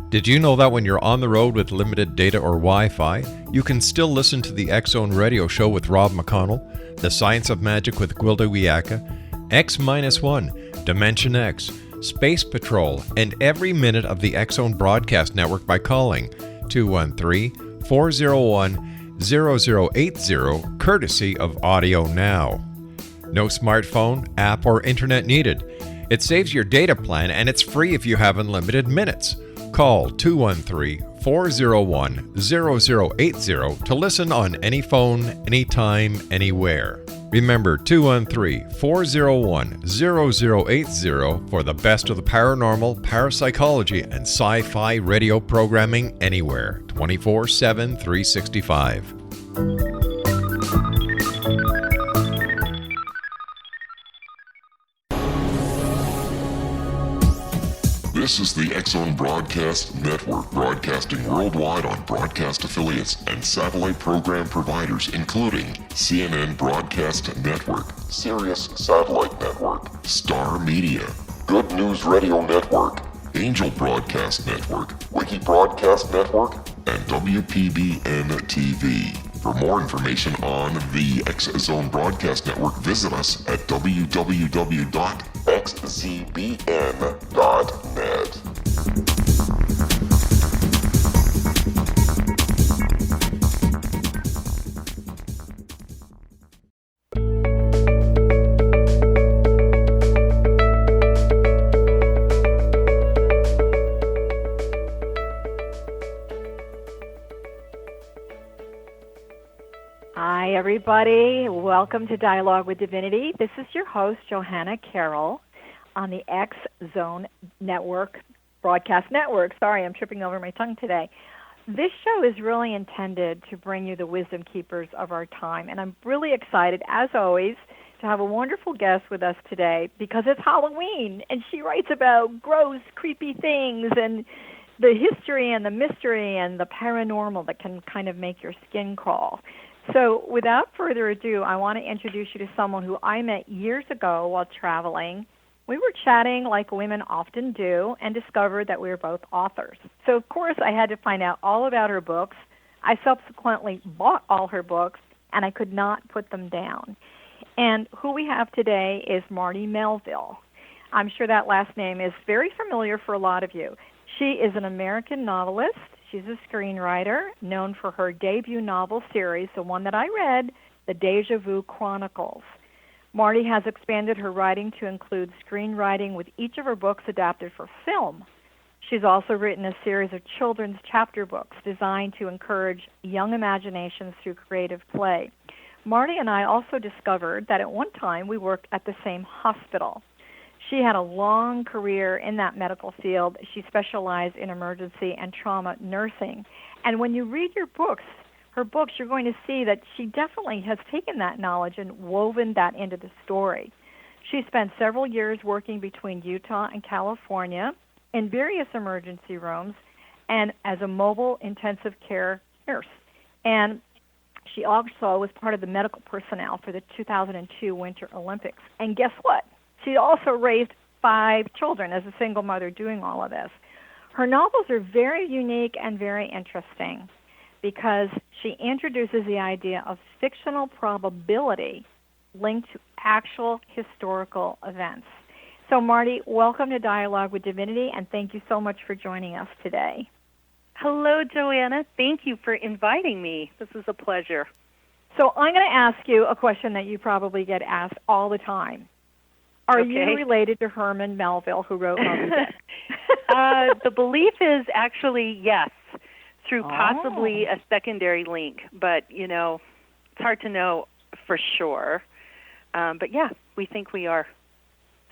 Did you know that when you're on the road with limited data or Wi-Fi, you can still listen to the X-Zone Radio Show with Rob McConnell, The Science of Magic with Gwilda Wiyaka, X-1, Dimension X, Space Patrol, and every minute of the X-Zone Broadcast Network by calling 213-401-0080, courtesy of Audio Now. No smartphone, app, or internet needed. It saves your data plan and it's free if you have unlimited minutes. Call 213-401-0080 to listen on any phone, anytime, anywhere. Remember 213-401-0080 for the best of the paranormal, parapsychology, and sci-fi radio programming anywhere, 24/7, 365. This is the X-Zone Broadcast Network, broadcasting worldwide on broadcast affiliates and satellite program providers, including CNN Broadcast Network, Sirius Satellite Network, Star Media, Good News Radio Network, Angel Broadcast Network, Wiki Broadcast Network, and WPBN TV. For more information on the X-Zone Broadcast Network, visit us at www.xzbn.net. Hi, everybody. Welcome to Dialogue with Divinity. This is your host, Johanna Carroll, on the X-Zone Network, Broadcast Network. Sorry, I'm tripping over my tongue today. This show is really intended to bring you the wisdom keepers of our time, and I'm really excited, as always, to have a wonderful guest with us today because it's Halloween, and she writes about gross, creepy things and the history and the mystery and the paranormal that can kind of make your skin crawl. So without further ado, I want to introduce you to someone who I met years ago while traveling. We were chatting like women often do and discovered that we were both authors. So, of course, I had to find out all about her books. I subsequently bought all her books, and I could not put them down. And who we have today is Marti Melville. I'm sure that last name is very familiar for a lot of you. She is an American novelist. She's a screenwriter known for her debut novel series, the one that I read, the Deja Chronicles. Marti has expanded her writing to include screenwriting with each of her books adapted for film. She's also written a series of children's chapter books designed to encourage young imaginations through creative play. Marti and I also discovered that at one time we worked at the same hospital. She had a long career in that medical field. She specialized in emergency and trauma nursing. And when you read her books, you're going to see that she definitely has taken that knowledge and woven that into the story. She spent several years working between Utah and California in various emergency rooms and as a mobile intensive care nurse. And she also was part of the medical personnel for the 2002 Winter Olympics. And guess what? She also raised 5 children as a single mother doing all of this. Her novels are very unique and very interesting because she introduces the idea of fictional probability linked to actual historical events. So, Marti, welcome to Dialogue with Divinity, and thank you so much for joining us today. Hello, Joanna. Thank you for inviting me. This is a pleasure. So I'm going to ask you a question that you probably get asked all the time. Are you related to Herman Melville, who wrote Moby Dick? The belief is actually yes, through possibly a secondary link. But, it's hard to know for sure. But, yeah, we think we are.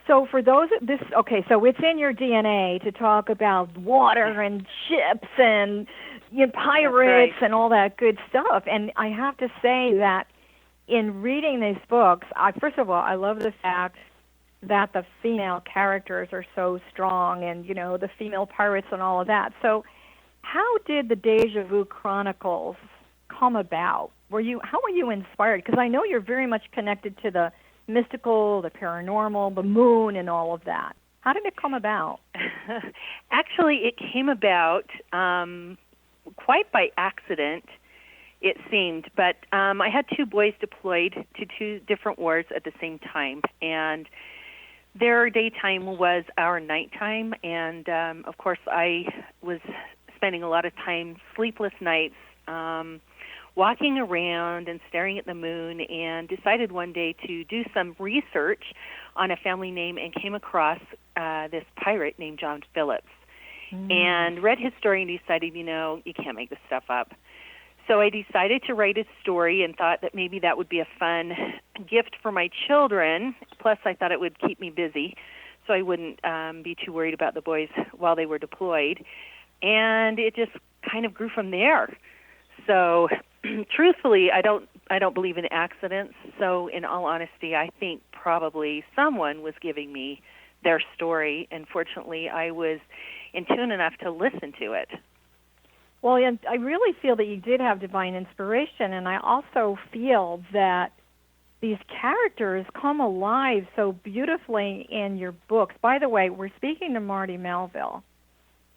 So for those, so it's in your DNA to talk about water and ships and pirates and all that good stuff. And I have to say that in reading these books, first of all, I love the fact that the female characters are so strong and, the female pirates and all of that. So how did the Deja Chronicles come about? How were you inspired? Because I know you're very much connected to the mystical, the paranormal, the moon, and all of that. How did it come about? Actually, it came about quite by accident, it seemed. But I had two boys deployed to two different wars at the same time, and their daytime was our nighttime. And, of course, I was spending a lot of time, sleepless nights, walking around and staring at the moon, and decided one day to do some research on a family name and came across this pirate named John Phillips. And read his story and decided, you can't make this stuff up. So I decided to write a story and thought that maybe that would be a fun gift for my children. Plus, I thought it would keep me busy so I wouldn't be too worried about the boys while they were deployed. And it just kind of grew from there. So truthfully, I don't believe in accidents. So in all honesty, I think probably someone was giving me their story, and fortunately I was in tune enough to listen to it. Well, and I really feel that you did have divine inspiration, and I also feel that these characters come alive so beautifully in your books. By the way, we're speaking to Marti Melville,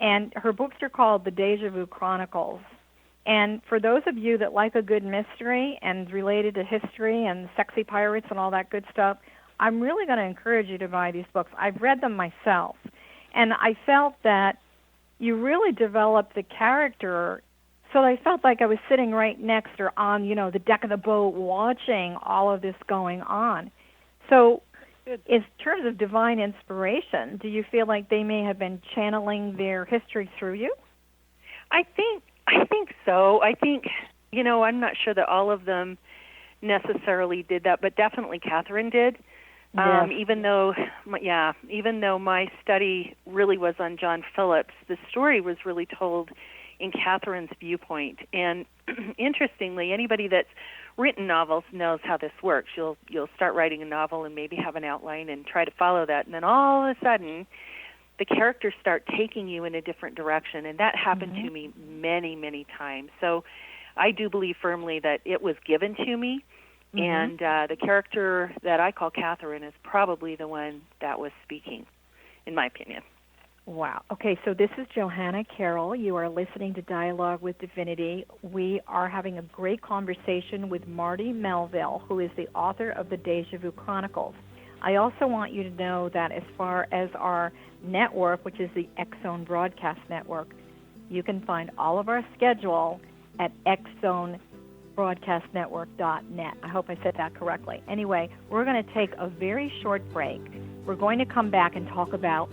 and her books are called the Deja Chronicles. And for those of you that like a good mystery and related to history and sexy pirates and all that good stuff, I'm really going to encourage you to buy these books. I've read them myself, and I felt that you really developed the character, so I felt like I was sitting right next or on, the deck of the boat watching all of this going on. So in terms of divine inspiration, do you feel like they may have been channeling their history through you? I think so. I think, I'm not sure that all of them necessarily did that, but definitely Catherine did. Yes. Even though my study really was on John Phillips, the story was really told in Catherine's viewpoint. And interestingly, anybody that's written novels knows how this works. You'll start writing a novel and maybe have an outline and try to follow that, and then all of a sudden the characters start taking you in a different direction, and that happened to me many, many times. So I do believe firmly that it was given to me. And the character that I call Catherine is probably the one that was speaking, in my opinion. Wow. Okay, so this is Johanna Carroll. You are listening to Dialogue with Divinity. We are having a great conversation with Marti Melville, who is the author of the Deja Chronicles. I also want you to know that as far as our network, which is the X-Zone Broadcast Network, you can find all of our schedule at xzonebroadcastnetwork.net. I hope I said that correctly. Anyway, we're going to take a very short break. We're going to come back and talk about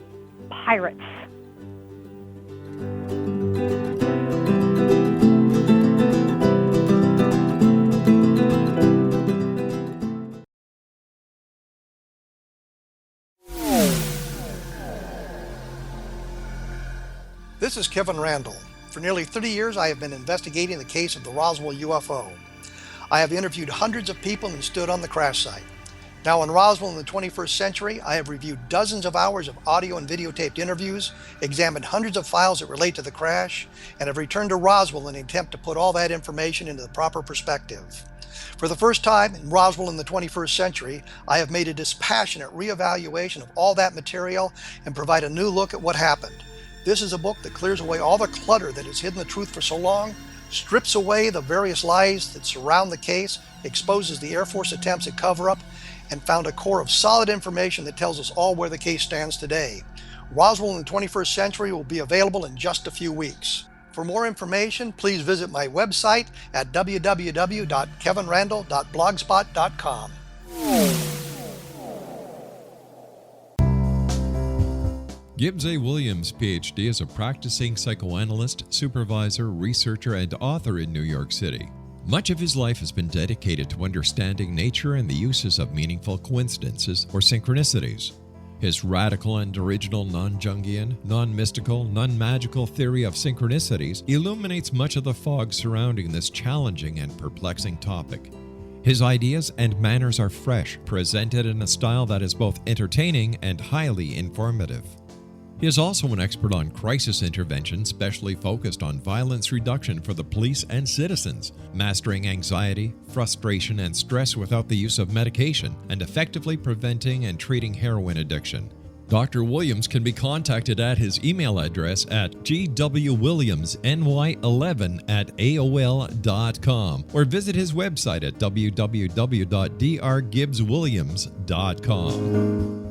pirates. This is Kevin Randall. For nearly 30 years, I have been investigating the case of the Roswell UFO. I have interviewed hundreds of people and stood on the crash site. Now in Roswell in the 21st century, I have reviewed dozens of hours of audio and videotaped interviews, examined hundreds of files that relate to the crash, and have returned to Roswell in an attempt to put all that information into the proper perspective. For the first time in Roswell in the 21st century, I have made a dispassionate reevaluation of all that material and provide a new look at what happened. This is a book that clears away all the clutter that has hidden the truth for so long, strips away the various lies that surround the case, exposes the Air Force attempts at cover-up, and found a core of solid information that tells us all where the case stands today. Roswell in the 21st century will be available in just a few weeks. For more information, please visit my website at www.kevinrandall.blogspot.com. Gibbs A. Williams, Ph.D., is a practicing psychoanalyst, supervisor, researcher, and author in New York City. Much of his life has been dedicated to understanding nature and the uses of meaningful coincidences or synchronicities. His radical and original non-Jungian, non-mystical, non-magical theory of synchronicities illuminates much of the fog surrounding this challenging and perplexing topic. His ideas and manners are fresh, presented in a style that is both entertaining and highly informative. He is also an expert on crisis intervention, specially focused on violence reduction for the police and citizens, mastering anxiety, frustration, and stress without the use of medication, and effectively preventing and treating heroin addiction. Dr. Williams can be contacted at his email address at gwwilliamsny11@aol.com or visit his website at www.drgibbswilliams.com.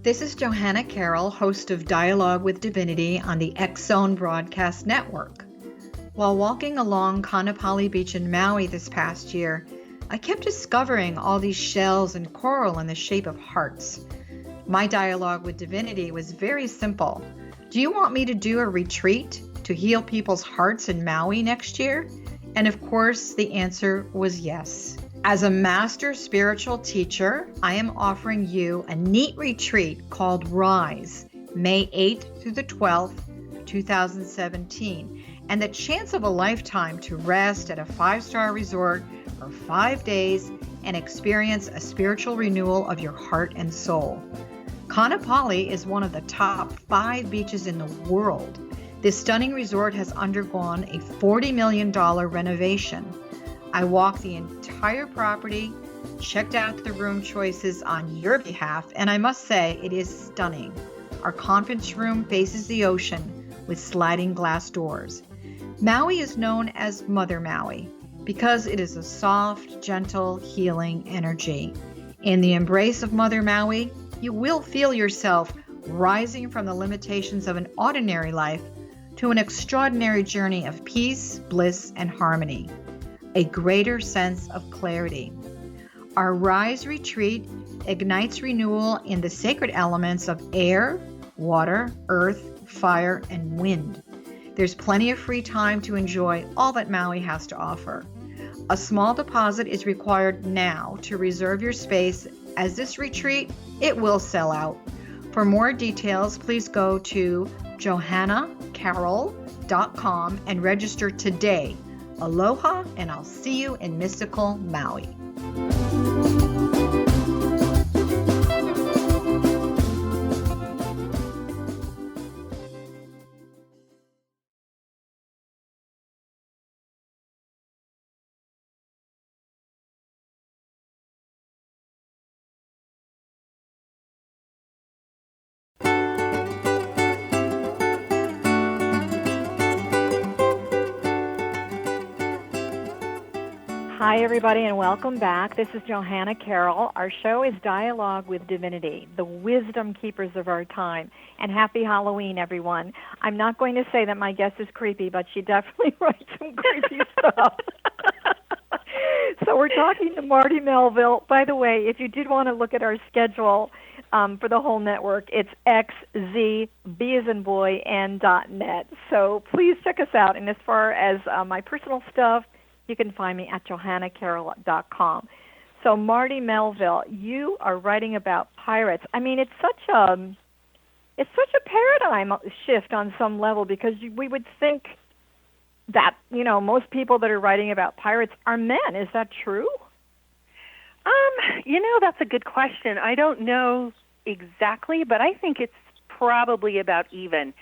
This is Johanna Carroll, host of Dialogue with Divinity on the X-Zone Broadcast Network. While walking along Kaanapali Beach in Maui this past year, I kept discovering all these shells and coral in the shape of hearts. My dialogue with Divinity was very simple. Do you want me to do a retreat to heal people's hearts in Maui next year? And of course, the answer was yes. As a master spiritual teacher, I am offering you a neat retreat called Rise, May 8th through the 12th, 2017, and the chance of a lifetime to rest at a 5-star resort for 5 days and experience a spiritual renewal of your heart and soul. Kaanapali is one of the top 5 beaches in the world. This stunning resort has undergone a $40 million renovation. I walked the entire property, checked out the room choices on your behalf, and I must say it is stunning. Our conference room faces the ocean with sliding glass doors. Maui is known as Mother Maui because it is a soft, gentle, healing energy. In the embrace of Mother Maui, you will feel yourself rising from the limitations of an ordinary life to an extraordinary journey of peace, bliss, and harmony. A greater sense of clarity. Our Rise retreat ignites renewal in the sacred elements of air, water, earth, fire, and wind. There's plenty of free time to enjoy all that Maui has to offer. A small deposit is required now to reserve your space, as this retreat, it will sell out. For more details, please go to johannacarroll.com and register today. Aloha, and I'll see you in mystical Maui. Hi, everybody, and welcome back. This is Johanna Carroll. Our show is Dialogue with Divinity, the wisdom keepers of our time. And happy Halloween, everyone. I'm not going to say that my guest is creepy, but she definitely writes some creepy stuff. So we're talking to Marti Melville. By the way, if you did want to look at our schedule for the whole network, it's xzb.net. So please check us out. And as far as my personal stuff, you can find me at johannacarroll.com. So, Marti Melville, you are writing about pirates. I mean, it's such a paradigm shift on some level, because we would think that, most people that are writing about pirates are men. Is that true? That's a good question. I don't know exactly, but I think it's probably about even.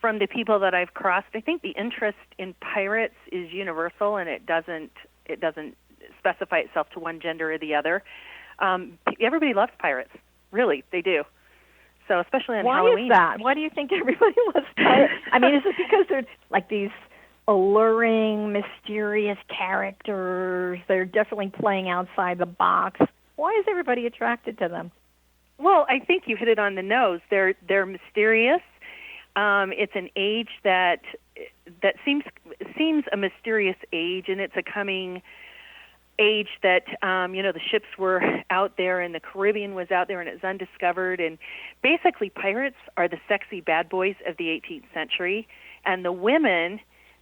From the people that I've crossed, I think the interest in pirates is universal, and it doesn't specify itself to one gender or the other. Everybody loves pirates, really, they do. So especially on Halloween. Why is that? Why do you think everybody loves pirates? I mean, is it because they're like these alluring, mysterious characters? They're definitely playing outside the box. Why is everybody attracted to them? Well, I think you hit it on the nose. They're mysterious. It's an age that seems a mysterious age, and it's a coming age that the ships were out there, and the Caribbean was out there, and it was undiscovered. And basically, pirates are the sexy bad boys of the 18th century, and the women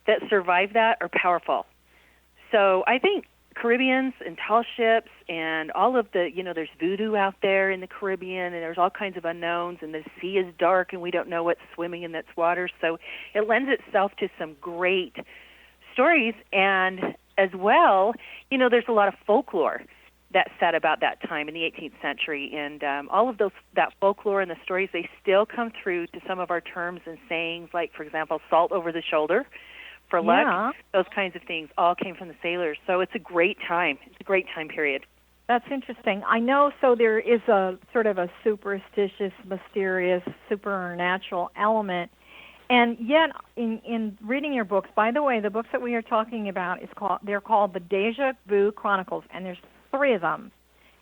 that survive that are powerful. So I think Caribbeans and tall ships and all of the, there's voodoo out there in the Caribbean, and there's all kinds of unknowns, and the sea is dark, and we don't know what's swimming in its waters. So it lends itself to some great stories. And as well, there's a lot of folklore that's said about that time in the 18th century. And all of that folklore and the stories, they still come through to some of our terms and sayings, like, for example, salt over the shoulder for luck, those kinds of things all came from the sailors. So it's a great time. It's a great time period. That's interesting. I know, so there is a sort of a superstitious, mysterious, supernatural element. And yet, in reading your books, by the way, the books that we are talking about, they're called the Deja Chronicles, and there's 3 of them.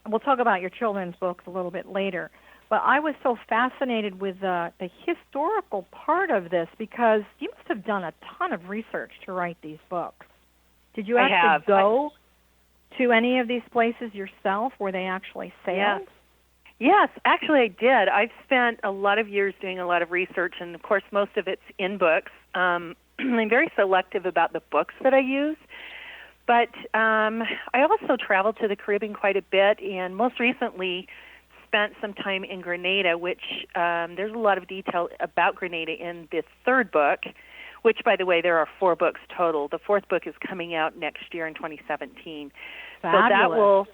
And we'll talk about your children's books a little bit later. But I was so fascinated with the historical part of this because you must have done a ton of research to write these books. Did you actually go to any of these places yourself where they actually sailed? Yes, actually I did. I've spent a lot of years doing a lot of research, and of course most of it's in books. I'm very selective about the books that I use. But I also traveled to the Caribbean quite a bit, and most recently spent some time in Grenada, which there's a lot of detail about Grenada in this 3rd book, which, by the way, there are 4 books total. The 4th book is coming out next year in 2017. Fabulous. So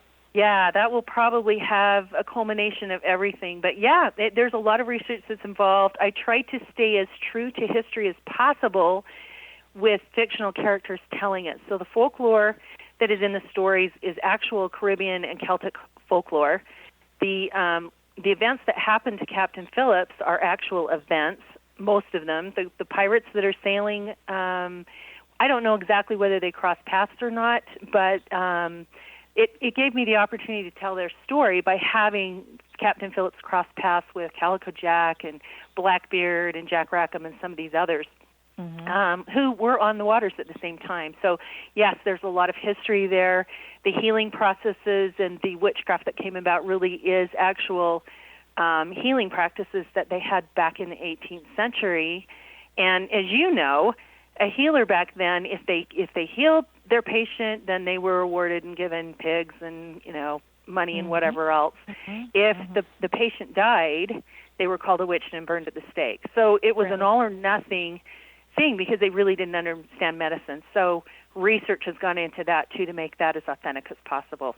that will probably have a culmination of everything. But there's a lot of research that's involved. I try to stay as true to history as possible with fictional characters telling it. So the folklore that is in the stories is actual Caribbean and Celtic folklore. The events that happen to Captain Phillips are actual events, most of them. The pirates that are sailing, I don't know exactly whether they cross paths or not, but it gave me the opportunity to tell their story by having Captain Phillips cross paths with Calico Jack and Blackbeard and Jack Rackham and some of these others. Who were on the waters at the same time. So, yes, there's a lot of history there. The healing processes and the witchcraft that came about really is actual healing practices that they had back in the 18th century. And as you know, a healer back then, if they healed their patient, then they were rewarded and given pigs and, money and whatever else. If the patient died, they were called a witch and burned at the stake. So it was an all or nothing thing because they really didn't understand medicine. So research has gone into that, too, to make that as authentic as possible.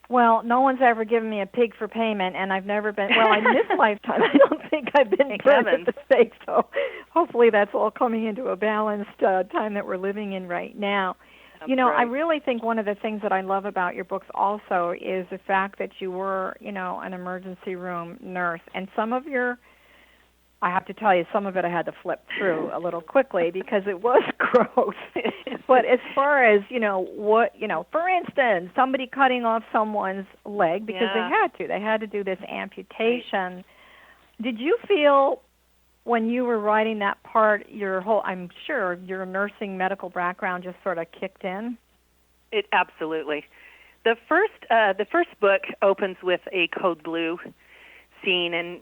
Well, no one's ever given me a pig for payment, and I've never been, in this lifetime, I don't think I've been burned at the stake. So hopefully that's all coming into a balanced time that we're living in right now. That's right. I really think one of the things that I love about your books also is the fact that you were, an emergency room nurse. And I have to tell you, some of it I had to flip through a little quickly because it was gross. But as far as, for instance, somebody cutting off someone's leg because they had to do this amputation. Did you feel when you were writing that part, I'm sure your nursing medical background just sort of kicked in? It absolutely. The first book opens with a code blue scene, and,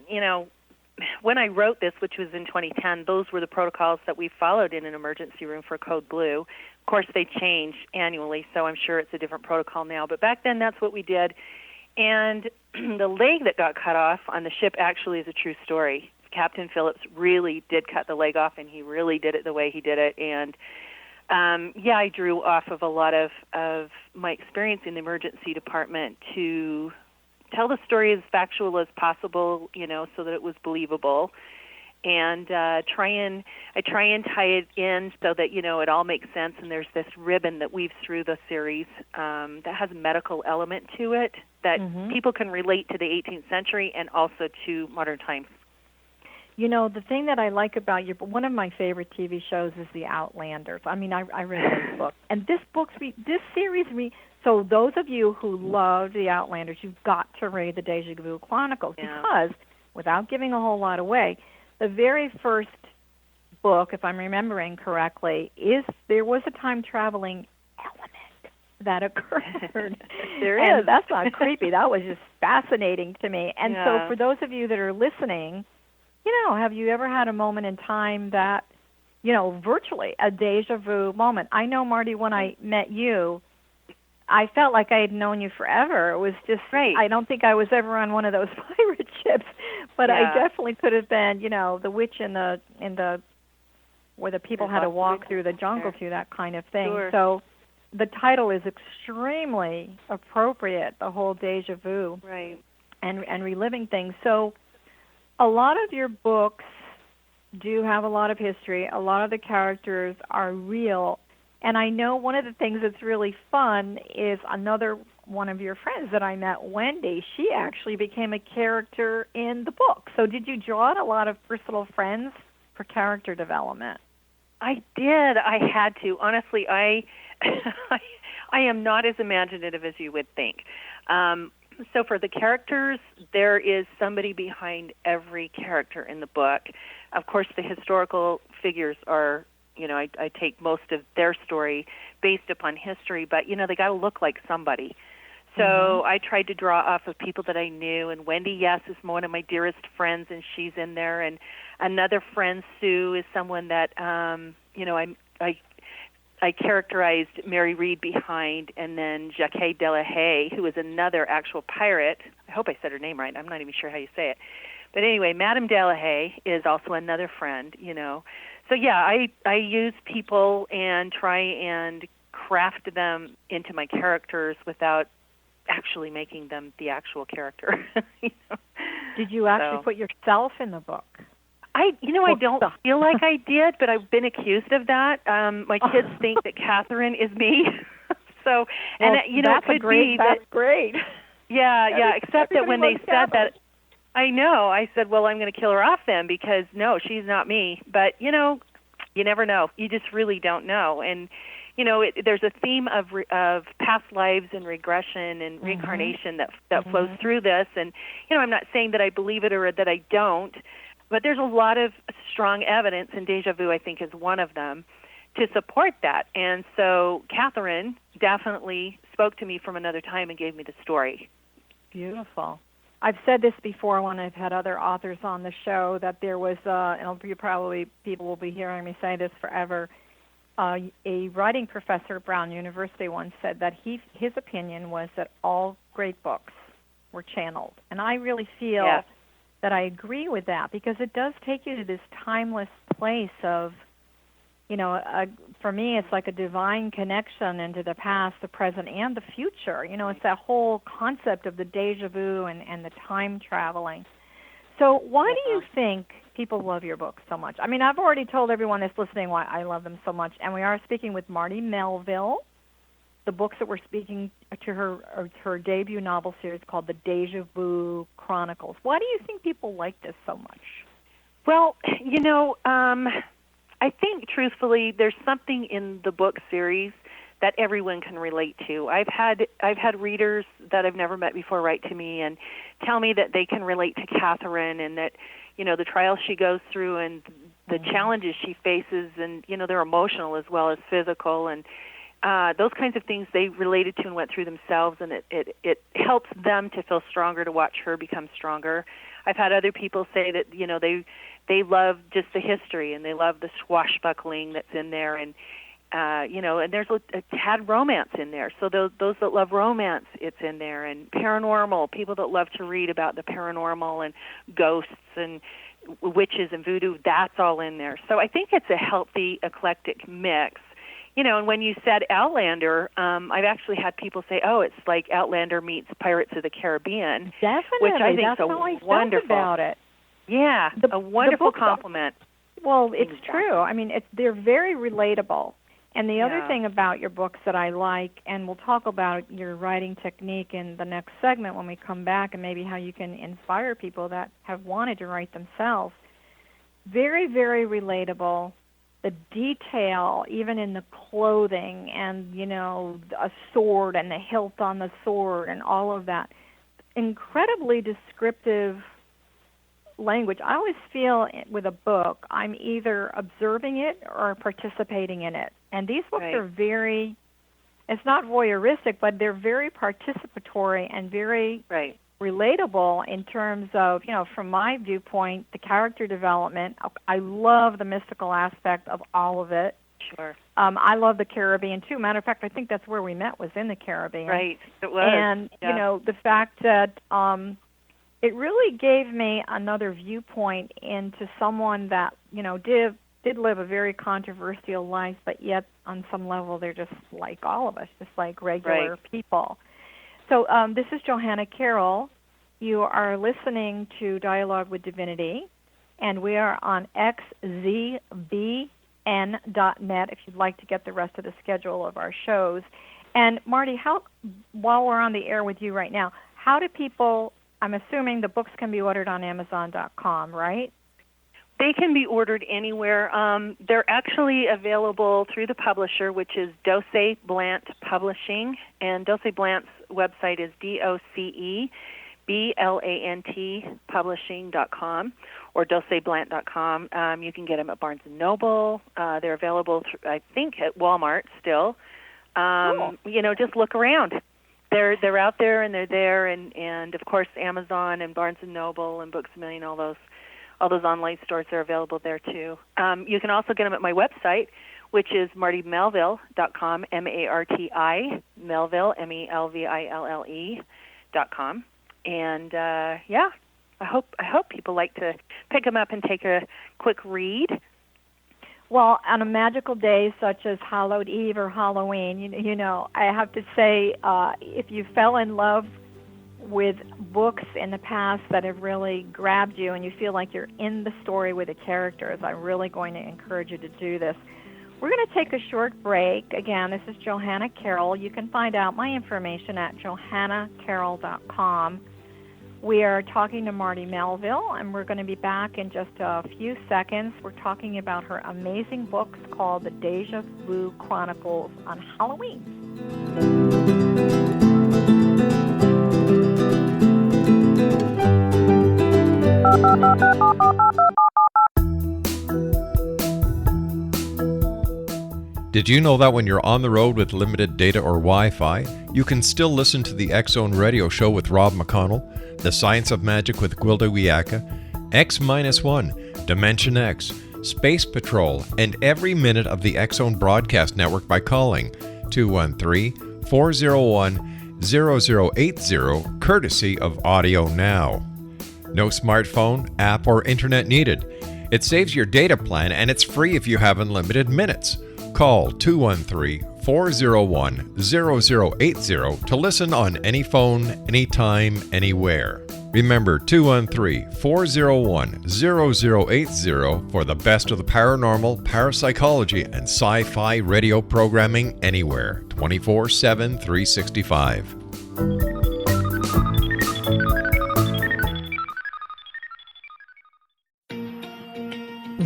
when I wrote this, which was in 2010, those were the protocols that we followed in an emergency room for Code Blue. Of course, they change annually, so I'm sure it's a different protocol now. But back then, that's what we did. And the leg that got cut off on the ship actually is a true story. Captain Phillips really did cut the leg off, and he really did it the way he did it. And, I drew off of a lot of my experience in the emergency department to tell the story as factual as possible, so that it was believable, and I try and tie it in so that it all makes sense. And there's this ribbon that weaves through the series that has a medical element to it that people can relate to the 18th century and also to modern times. The thing that I like about one of my favorite TV shows is The Outlanders. I mean, I read those books, and this series. So those of you who love The Outlanders, you've got to read the Deja Chronicles because, without giving a whole lot away, the very first book, if I'm remembering correctly, is there was a time traveling element that occurred. There and is. That's not creepy. That was just fascinating to me. And so for those of you that are listening, have you ever had a moment in time that, virtually a deja vu moment? I know, Marty, when I met you, I felt like I had known you forever. It was just, I don't think I was ever on one of those pirate ships, but I definitely could have been, the witch in the where the people had to walk through the jungle through that kind of thing. Sure. So the title is extremely appropriate, the whole deja vu, right, and reliving things. So a lot of your books do have a lot of history. A lot of the characters are real. And I know one of the things that's really fun is another one of your friends that I met, Wendy. She actually became a character in the book. So did you draw on a lot of personal friends for character development? I did. I had to. Honestly, I am not as imaginative as you would think. So for the characters, there is somebody behind every character in the book. Of course, the historical figures are, I take most of their story based upon history, but, they got to look like somebody. So I tried to draw off of people that I knew, and Wendy, yes, is one of my dearest friends, and she's in there. And another friend, Sue, is someone that, I characterized Mary Read behind, and then Jacques de la Haye, who is another actual pirate. I hope I said her name right. I'm not even sure how you say it. But anyway, Madame de la Haye is also another friend, So, yeah, I use people and try and craft them into my characters without actually making them the actual character. Did you actually put yourself in the book? I don't feel like I did, but I've been accused of that. My kids think that Catherine is me. So, and that's it could be that's great. Yeah, except that when they said that, I know, I said, well, I'm going to kill her off then because, no, she's not me. But, you never know. You just really don't know. And, there's a theme of past lives and regression and reincarnation that flows through this. And, I'm not saying that I believe it or that I don't, but there's a lot of strong evidence, and Deja Vu, I think, is one of them, to support that. And so Catherine definitely spoke to me from another time and gave me the story. Beautiful. I've said this before when I've had other authors on the show, that there was, and people will be hearing me say this forever, a writing professor at Brown University once said that his opinion was that all great books were channeled. And I really feel that I agree with that, because it does take you to this timeless place of, for me, it's like a divine connection into the past, the present, and the future. It's that whole concept of the deja vu and the time traveling. So why do you think people love your books so much? I mean, I've already told everyone that's listening why I love them so much, and we are speaking with Marti Melville. The books that we're speaking to her debut novel series called the Deja Vu Chronicles. Why do you think people like this so much? Well, I think, truthfully, there's something in the book series that everyone can relate to. I've had readers that I've never met before write to me and tell me that they can relate to Catherine, and that, the trials she goes through and the challenges she faces, and, they're emotional as well as physical, and those kinds of things they related to and went through themselves, and it helps them to feel stronger, to watch her become stronger. I've had other people say that, they love just the history, and they love the swashbuckling that's in there, and and there's a tad romance in there. So those that love romance, it's in there, and paranormal, people that love to read about the paranormal and ghosts and witches and voodoo, that's all in there. So I think it's a healthy, eclectic mix. And when you said Outlander, I've actually had people say, oh, it's like Outlander meets Pirates of the Caribbean. Definitely. Which I think that's is how I wonderful. felt about it. Yeah, a wonderful compliment. Well, it's true. I mean, they're very relatable. And the other thing about your books that I like, and we'll talk about your writing technique in the next segment when we come back, and maybe how you can inspire people that have wanted to write themselves. Very, very relatable. The detail, even in the clothing and, a sword and the hilt on the sword and all of that. Incredibly descriptive language. I always feel with a book, I'm either observing it or participating in it. And these books are very, it's not voyeuristic, but they're very participatory and very relatable in terms of, from my viewpoint, the character development. I love the mystical aspect of all of it. Sure. I love the Caribbean, too. Matter of fact, I think that's where we met, was in the Caribbean. Right, it was. And, the fact that it really gave me another viewpoint into someone that, did live a very controversial life, but yet on some level they're just like all of us, just like regular people. So this is Johanna Carroll. You are listening to Dialogue with Divinity, and we are on xzbn.net if you'd like to get the rest of the schedule of our shows. And Marti, while we're on the air with you right now, how do people, I'm assuming the books can be ordered on Amazon.com, right? They can be ordered anywhere. They're actually available through the publisher, which is Doce Blant Publishing, and Doce Blant's website is DOCEBLANT publishing.com or doceblant.com. You can get them at Barnes & Noble. They're available, I think, at Walmart still. Cool. Just look around. They're out there and they're there, and of course Amazon and Barnes & Noble and Books A Million, all those online stores are available there too. You can also get them at my website, which is martimelville.com, MARTI, Melville, MELVILLE.com. And I hope people like to pick them up and take a quick read. Well, on a magical day such as Hallowed Eve or Halloween, I have to say, if you fell in love with books in the past that have really grabbed you and you feel like you're in the story with the characters, I'm really going to encourage you to do this. We're going to take a short break. Again, this is Johanna Carroll. You can find out my information at johannacarroll.com. We are talking to Marti Melville, and we're going to be back in just a few seconds. We're talking about her amazing books called the Deja Chronicles on Halloween. Did you know that when you're on the road with limited data or Wi-Fi, you can still listen to the X-Zone radio show with Rob McConnell, The Science of Magic with Gwilda Wiyaka, X-1, Dimension X, Space Patrol, and every minute of the X-Zone broadcast network by calling 213-401-0080, courtesy of Audio Now. No smartphone, app, or internet needed. It saves your data plan, and it's free if you have unlimited minutes. Call 213-401-0080 to listen on any phone, anytime, anywhere. Remember 213-401-0080 for the best of the paranormal, parapsychology, and sci-fi radio programming anywhere, 24/7, 365.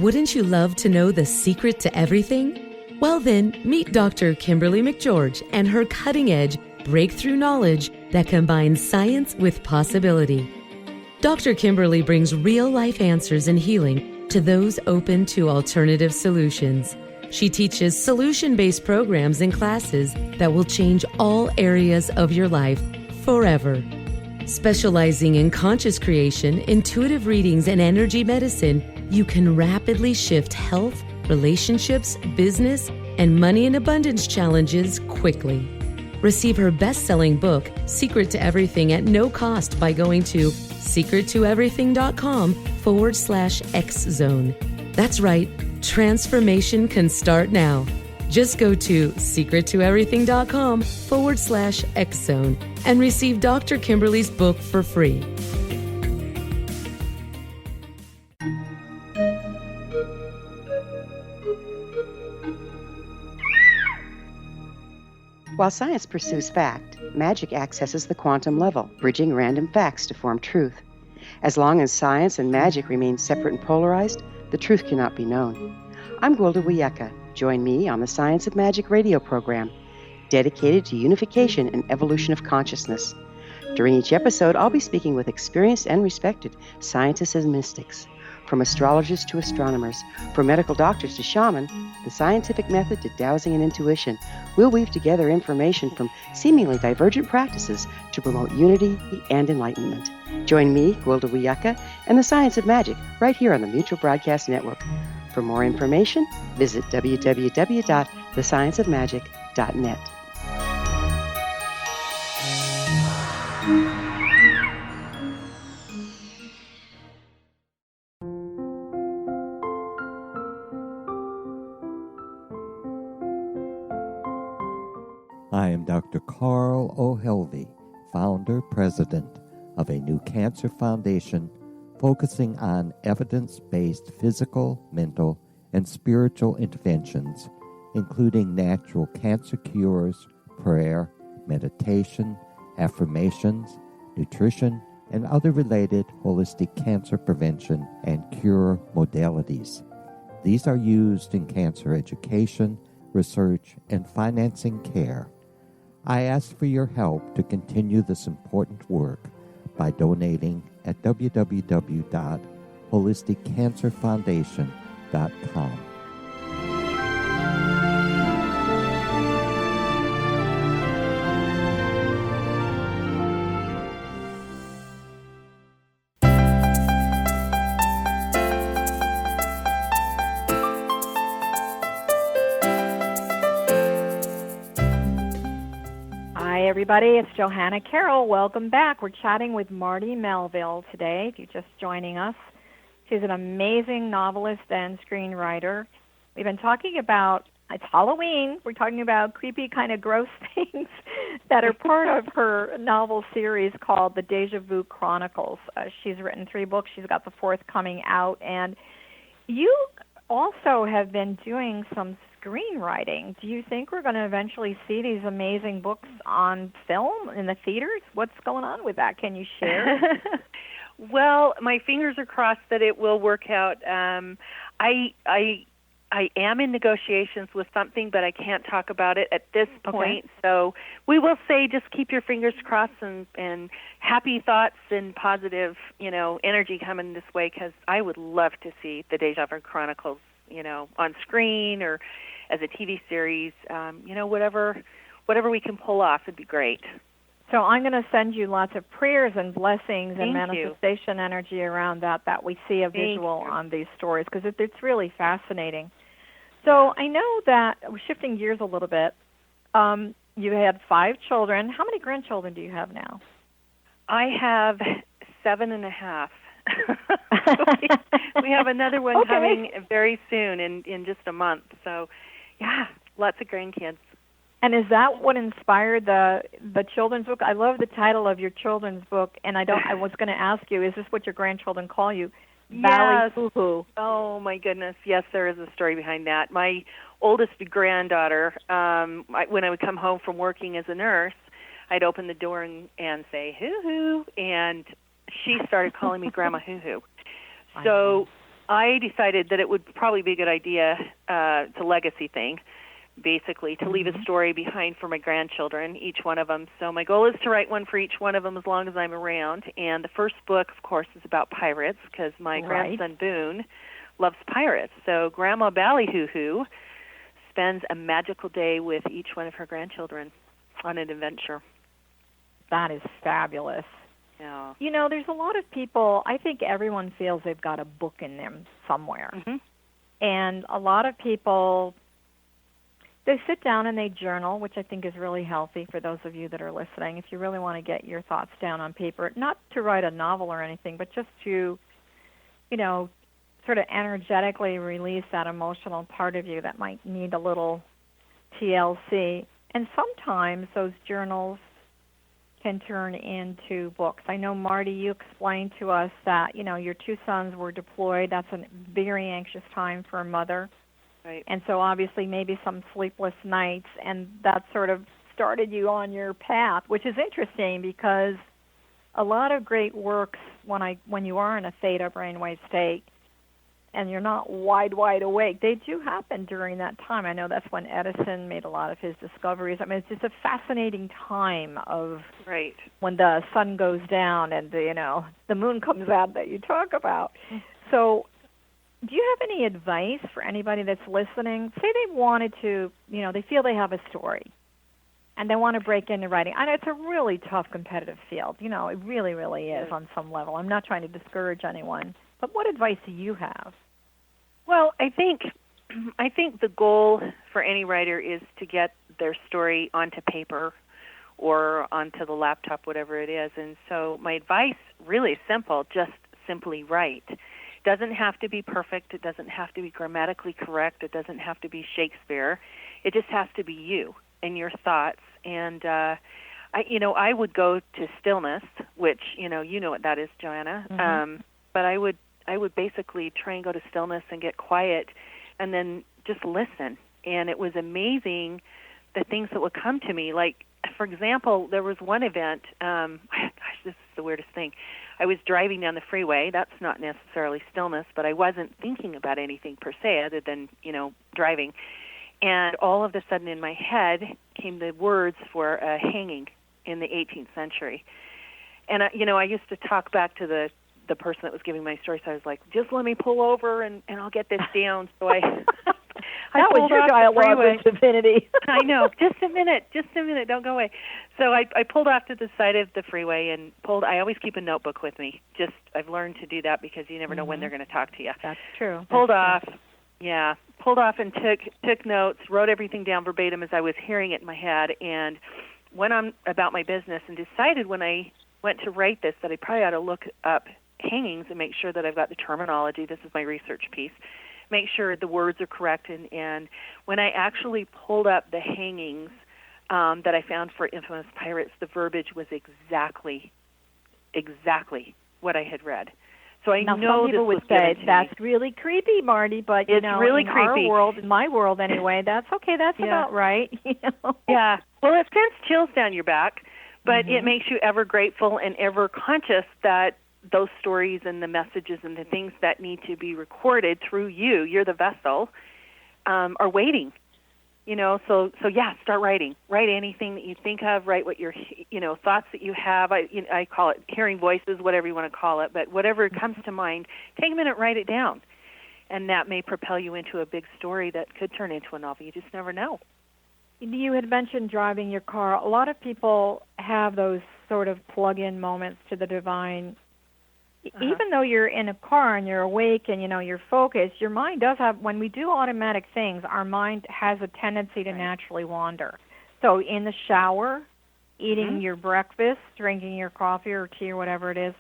Wouldn't you love to know the secret to everything? Well then, meet Dr. Kimberly McGeorge and her cutting-edge breakthrough knowledge that combines science with possibility. Dr. Kimberly brings real-life answers and healing to those open to alternative solutions. She teaches solution-based programs and classes that will change all areas of your life forever. Specializing in conscious creation, intuitive readings, and energy medicine, you can rapidly shift health, relationships, business, and money and abundance challenges quickly. Receive her best-selling book, Secret to Everything, at no cost by going to secrettoeverything.com/X-Zone. That's right, transformation can start now. Just go to secrettoeverything.com/X-Zone and receive Dr. Kimberly's book for free. While science pursues fact, magic accesses the quantum level, bridging random facts to form truth. As long as science and magic remain separate and polarized, the truth cannot be known. I'm Gwilda Wiyaka. Join me on the Science of Magic radio program, dedicated to unification and evolution of consciousness. During each episode, I'll be speaking with experienced and respected scientists and mystics. From astrologers to astronomers, from medical doctors to shaman, the scientific method to dowsing and intuition, we'll weave together information from seemingly divergent practices to promote unity and enlightenment. Join me, Gwilda Wiyaka, and the Science of Magic right here on the Mutual Broadcast Network. For more information, visit www.thescienceofmagic.net. I am Dr. Carl O. Helvey, founder, president of a new cancer foundation focusing on evidence-based physical, mental, and spiritual interventions, including natural cancer cures, prayer, meditation, affirmations, nutrition, and other related holistic cancer prevention and cure modalities. These are used in cancer education, research, and financing care. I ask for your help to continue this important work by donating at www.holisticcancerfoundation.com. Hi, everybody. It's Johanna Carroll. Welcome back. We're chatting with Marti Melville today, if you're just joining us. She's an amazing novelist and screenwriter. We've been talking about, it's Halloween, we're talking about creepy kind of gross things that are part of her novel series called the Deja Chronicles. She's written 3 books. She's got the 4th coming out. And you also have been doing some screenwriting. Do you think we're going to eventually see these amazing books on film in the theaters? What's going on with that? Can you share? Well, my fingers are crossed that it will work out. I am in negotiations with something, but I can't talk about it at this point. Okay. So we will say just keep your fingers crossed and happy thoughts and positive, energy coming this way, because I would love to see the Deja Chronicles, on screen or as a TV series. Whatever we can pull off would be great. So I'm going to send you lots of prayers and blessings and Thank manifestation energy around that we see a visual on these stories, because it's really fascinating. So I know that, we're shifting gears a little bit, you had 5 children. How many grandchildren do you have now? I have 7.5. we have another one coming very soon in just a month. So, yeah, lots of grandkids. And is that what inspired the children's book? I love the title of your children's book, and I was going to ask you, is this what your grandchildren call you? Valley Hoo-Hoo. Oh, my goodness. Yes, there is a story behind that. My oldest granddaughter, when I would come home from working as a nurse, I'd open the door and say, hoo-hoo, and she started calling me Grandma Hoo-Hoo. So I decided that it would probably be a good idea, it's a legacy thing, basically, to leave a story behind for my grandchildren, each one of them. So my goal is to write one for each one of them as long as I'm around. And the first book, of course, is about pirates, because my grandson Boone loves pirates. So Grandma Ballyhoo-Hoo spends a magical day with each one of her grandchildren on an adventure. That is fabulous. Yeah. There's a lot of people, I think everyone feels they've got a book in them somewhere. Mm-hmm. And a lot of people, they sit down and they journal, which I think is really healthy for those of you that are listening. If you really want to get your thoughts down on paper, not to write a novel or anything, but just to, sort of energetically release that emotional part of you that might need a little TLC. And sometimes those journals can turn into books. I know, Marti, you explained to us that, your 2 sons were deployed. That's a very anxious time for a mother. Right. And so obviously maybe some sleepless nights, and that sort of started you on your path, which is interesting because a lot of great works, when you are in a theta brainwave state and you're not wide awake, they do happen during that time. I know that's when Edison made a lot of his discoveries. I mean, it's just a fascinating time of when the sun goes down and the moon comes out that you talk about. So do you have any advice for anybody that's listening? Say they wanted to, they feel they have a story and they want to break into writing. I know it's a really tough competitive field. It really, really is on some level. I'm not trying to discourage anyone. But what advice do you have? Well, I think the goal for any writer is to get their story onto paper or onto the laptop, whatever it is. And so my advice really is simple, just simply write. It doesn't have to be perfect. It doesn't have to be grammatically correct. It doesn't have to be Shakespeare. It just has to be you and your thoughts. And I would go to stillness, which you know what that is, Joanna. but I would basically try and go to stillness and get quiet and then just listen. And it was amazing the things that would come to me. Like, for example, there was one event, gosh, this is the weirdest thing. I was driving down the freeway. That's not necessarily stillness, but I wasn't thinking about anything per se other than, driving. And all of a sudden in my head came the words for a hanging in the 18th century. And, I used to talk back to the person that was giving my story, so I was like, just let me pull over and I'll get this down. So I that was your dialogue with Divinity. I know. Just a minute. Don't go away. So I pulled off to the side of the freeway and I always keep a notebook with me. I've learned to do that because you never know when they're going to talk to you. That's true. Pulled off and took notes, wrote everything down verbatim as I was hearing it in my head, and went on about my business and decided when I went to write this that I probably ought to look up hangings and make sure that I've got the terminology. This is my research piece. Make sure the words are correct. And when I actually pulled up the hangings that I found for Infamous Pirates, the verbiage was exactly what I had read. So I now, know some people would say that's really creepy, Marty, but it's really in creepy. our world, in my world anyway, that's okay. That's about right. Yeah. Well, it sends chills down your back, but it makes you ever grateful and ever conscious that those stories and the messages and the things that need to be recorded through you're the vessel, are waiting. So start writing. Write anything that you think of. Write what your, thoughts that you have. I call it hearing voices, whatever you want to call it. But whatever comes to mind, take a minute, write it down, and that may propel you into a big story that could turn into a novel. You just never know. You had mentioned driving your car. A lot of people have those sort of plug-in moments to the divine. Even though you're in a car and you're awake and, you're focused, your mind does have, when we do automatic things, our mind has a tendency to naturally wander. So in the shower, eating your breakfast, drinking your coffee or tea or whatever it is,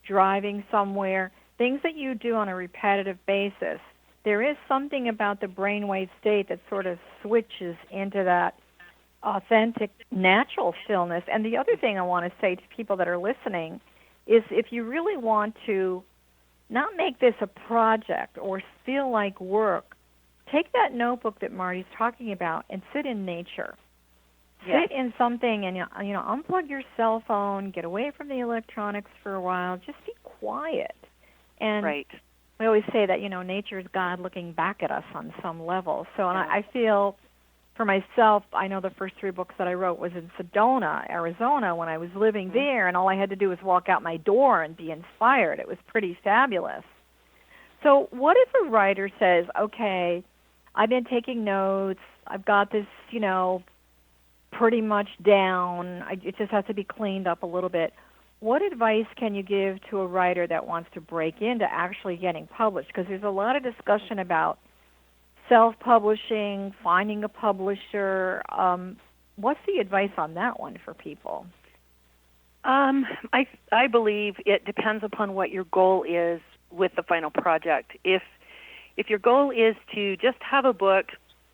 driving somewhere, things that you do on a repetitive basis, there is something about the brainwave state that sort of switches into that authentic, natural stillness. And the other thing I want to say to people that are listening is if you really want to not make this a project or feel like work, take that notebook that Marty's talking about and sit in nature. Yes. Sit in something and, unplug your cell phone, get away from the electronics for a while, just be quiet. And right. We always say that, nature's God looking back at us on some level. So and I feel for myself, I know the first 3 books that I wrote was in Sedona, Arizona, when I was living there, and all I had to do was walk out my door and be inspired. It was pretty fabulous. So what if a writer says, okay, I've been taking notes, I've got this, pretty much down, it just has to be cleaned up a little bit. What advice can you give to a writer that wants to break into actually getting published? Because there's a lot of discussion about self-publishing, finding a publisher. What's the advice on that one for people? I believe it depends upon what your goal is with the final project. If your goal is to just have a book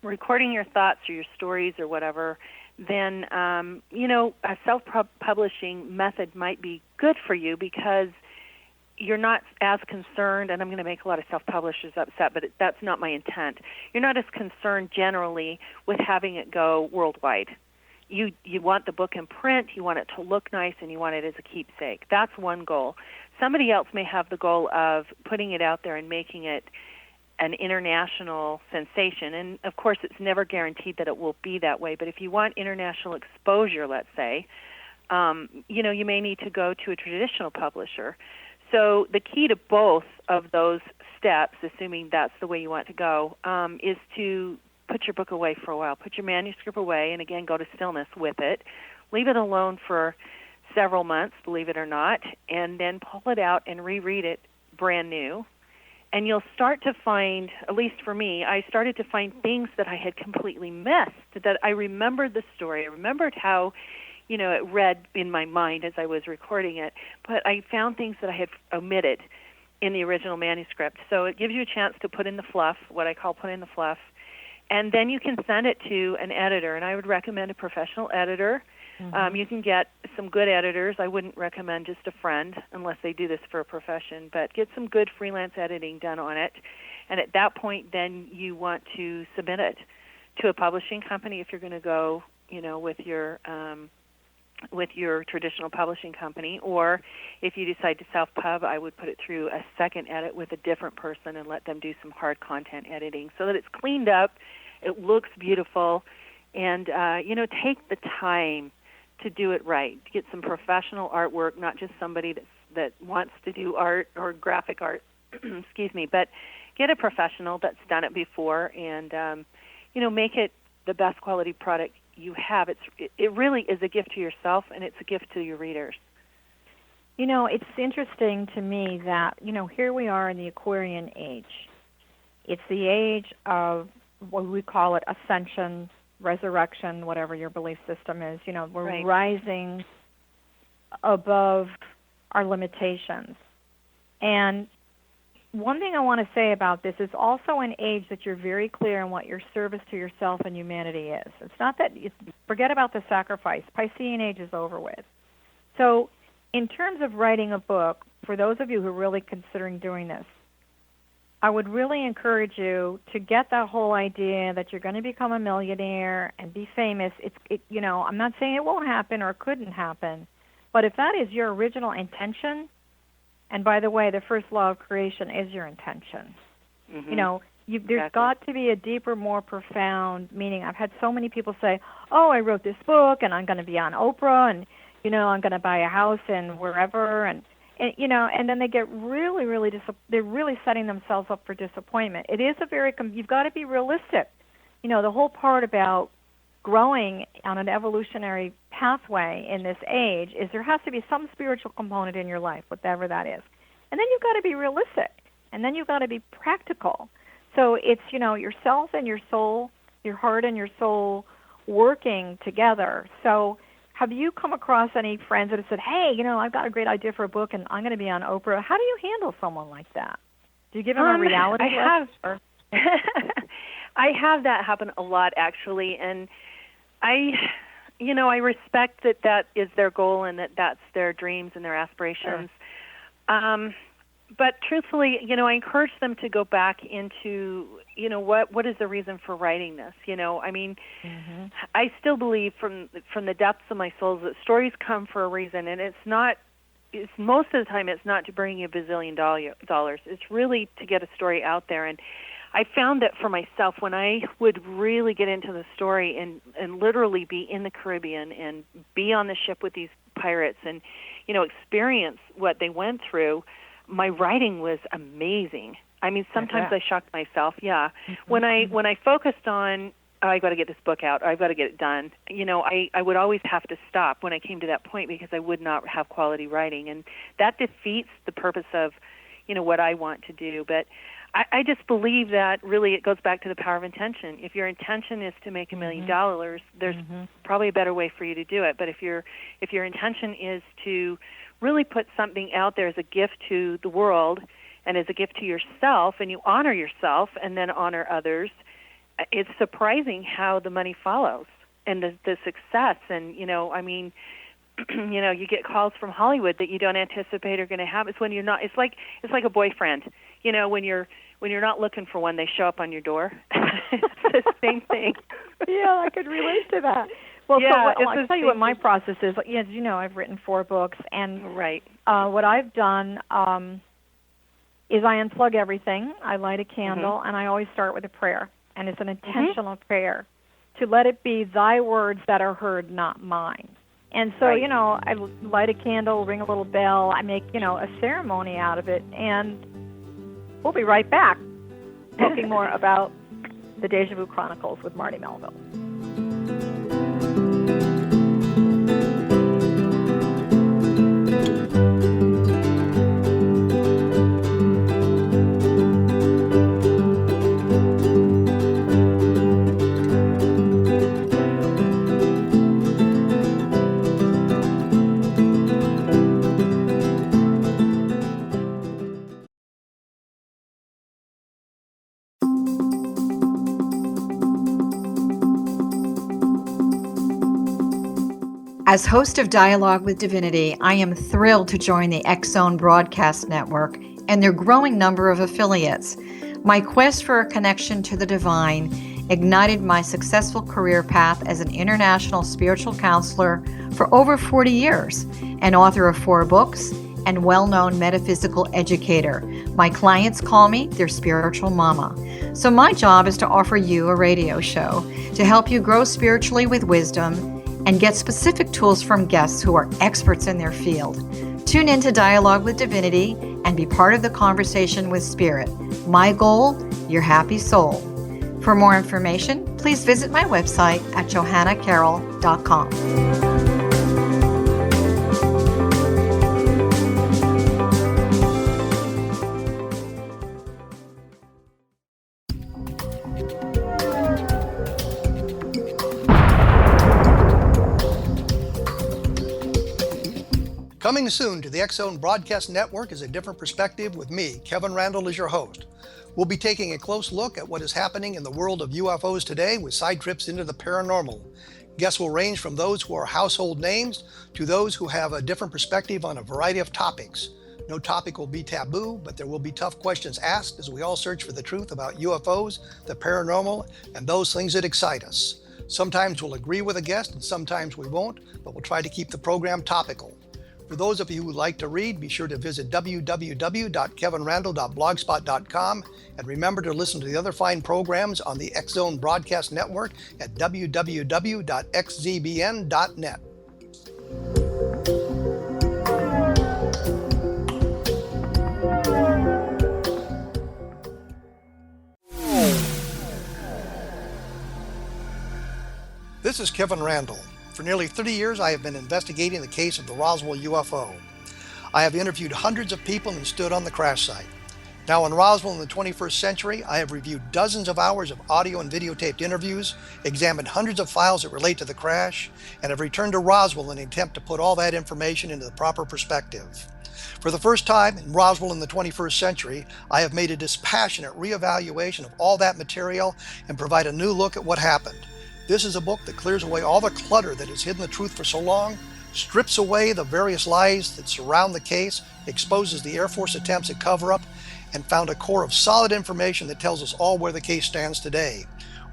recording your thoughts or your stories or whatever, then a self-publishing method might be good for you because you're not as concerned, and I'm going to make a lot of self-publishers upset, but that's not my intent. You're not as concerned generally with having it go worldwide. You want the book in print, you want it to look nice, and you want it as a keepsake. That's one goal. Somebody else may have the goal of putting it out there and making it an international sensation. And, of course, it's never guaranteed that it will be that way. But if you want international exposure, let's say, you may need to go to a traditional publisher. So the key to both of those steps, assuming that's the way you want to go, is to put your book away for a while. Put your manuscript away, and, again, go to stillness with it. Leave it alone for several months, believe it or not, and then pull it out and reread it brand new. And you'll start to find, at least for me, I started to find things that I had completely missed, that I remembered the story. I remembered how, it read in my mind as I was recording it, but I found things that I had omitted in the original manuscript. So it gives you a chance to put in the fluff, what I call put in the fluff, and then you can send it to an editor. And I would recommend a professional editor You can get some good editors. I wouldn't recommend just a friend unless they do this for a profession, but get some good freelance editing done on it. And at that point, then you want to submit it to a publishing company if you're going to go, with your traditional publishing company, or if you decide to self-pub, I would put it through a second edit with a different person and let them do some hard content editing so that it's cleaned up, it looks beautiful, and take the time to do it right. To get some professional artwork, not just somebody that wants to do art or graphic art, excuse me, but get a professional that's done it before and make it the best quality product you have. It really is a gift to yourself, and it's a gift to your readers. It's interesting to me that, here we are in the Aquarian age. It's the age of what we call it ascension, resurrection, whatever your belief system is. We're rising above our limitations. And one thing I want to say about this is also an age that you're very clear on what your service to yourself and humanity is. It's not that, forget about the sacrifice. Piscean age is over with. So in terms of writing a book, for those of you who are really considering doing this, I would really encourage you to get that whole idea that you're going to become a millionaire and be famous. I'm not saying it won't happen or it couldn't happen, but if that is your original intention, and by the way, the first law of creation is your intention. There's got to be a deeper, more profound meaning. I've had so many people say, "Oh, I wrote this book, and I'm going to be on Oprah, and I'm going to buy a house in wherever," and then they get really, really they're really setting themselves up for disappointment. It is you've got to be realistic. The whole part about growing on an evolutionary pathway in this age is there has to be some spiritual component in your life, whatever that is. And then you've got to be realistic. And then you've got to be practical. So it's, yourself and your soul, your heart and your soul working together. So have you come across any friends that have said, hey, I've got a great idea for a book and I'm going to be on Oprah? How do you handle someone like that? Do you give them a reality I have that happen a lot, actually, and I respect that is their goal and that's their dreams and their aspirations. Sure. But truthfully, I encourage them to go back into, what is the reason for writing this? I still believe from the depths of my soul that stories come for a reason, and it's most of the time it's not to bring you a bazillion dollars. It's really to get a story out there. And I found that for myself, when I would really get into the story and literally be in the Caribbean and be on the ship with these pirates and, experience what they went through, my writing was amazing. I mean, sometimes I shocked myself. Yeah. Mm-hmm. When I focused on, I got to get this book out, I've got to get it done, I would always have to stop when I came to that point because I would not have quality writing. And that defeats the purpose of, what I want to do. But I just believe that really it goes back to the power of intention. If your intention is to make $1 million, there's probably a better way for you to do it. But if your intention is to really put something out there as a gift to the world and as a gift to yourself, and you honor yourself and then honor others, it's surprising how the money follows and the success. And, you get calls from Hollywood that you don't anticipate are going to happen. It's when you're not. It's like a boyfriend. When you're not looking for one, they show up on your door. It's the same thing. Yeah, I could relate to that. Well, yeah, I'll tell you what my process is. As you know, I've written 4 books, and what I've done is I unplug everything. I light a candle, and I always start with a prayer, and it's an intentional prayer to let it be thy words that are heard, not mine. And so, I light a candle, ring a little bell, I make, a ceremony out of it, and we'll be right back talking more about the Deja Vu Chronicles with Marti Melville. As host of Dialogue with Divinity, I am thrilled to join the X-Zone Broadcast Network and their growing number of affiliates. My quest for a connection to the divine ignited my successful career path as an international spiritual counselor for over 40 years, an author of 4 books, and well-known metaphysical educator. My clients call me their spiritual mama. So my job is to offer you a radio show to help you grow spiritually with wisdom and get specific tools from guests who are experts in their field. Tune in to Dialogue with Divinity and be part of the conversation with Spirit. My goal, your happy soul. For more information, please visit my website at johannacarroll.com. Coming soon to the X-Zone Broadcast Network is A Different Perspective with me, Kevin Randall, as your host. We'll be taking a close look at what is happening in the world of UFOs today with side trips into the paranormal. Guests will range from those who are household names to those who have a different perspective on a variety of topics. No topic will be taboo, but there will be tough questions asked as we all search for the truth about UFOs, the paranormal, and those things that excite us. Sometimes we'll agree with a guest and sometimes we won't, but we'll try to keep the program topical. For those of you who like to read, be sure to visit www.kevinrandall.blogspot.com and remember to listen to the other fine programs on the X-Zone Broadcast Network at www.xzbn.net. This is Kevin Randall. For nearly 30 years, I have been investigating the case of the Roswell UFO. I have interviewed hundreds of people and stood on the crash site. Now in Roswell in the 21st century, I have reviewed dozens of hours of audio and videotaped interviews, examined hundreds of files that relate to the crash, and have returned to Roswell in an attempt to put all that information into the proper perspective. For the first time in Roswell in the 21st century, I have made a dispassionate reevaluation of all that material and provide a new look at what happened. This is a book that clears away all the clutter that has hidden the truth for so long, strips away the various lies that surround the case, exposes the Air Force attempts at cover-up, and found a core of solid information that tells us all where the case stands today.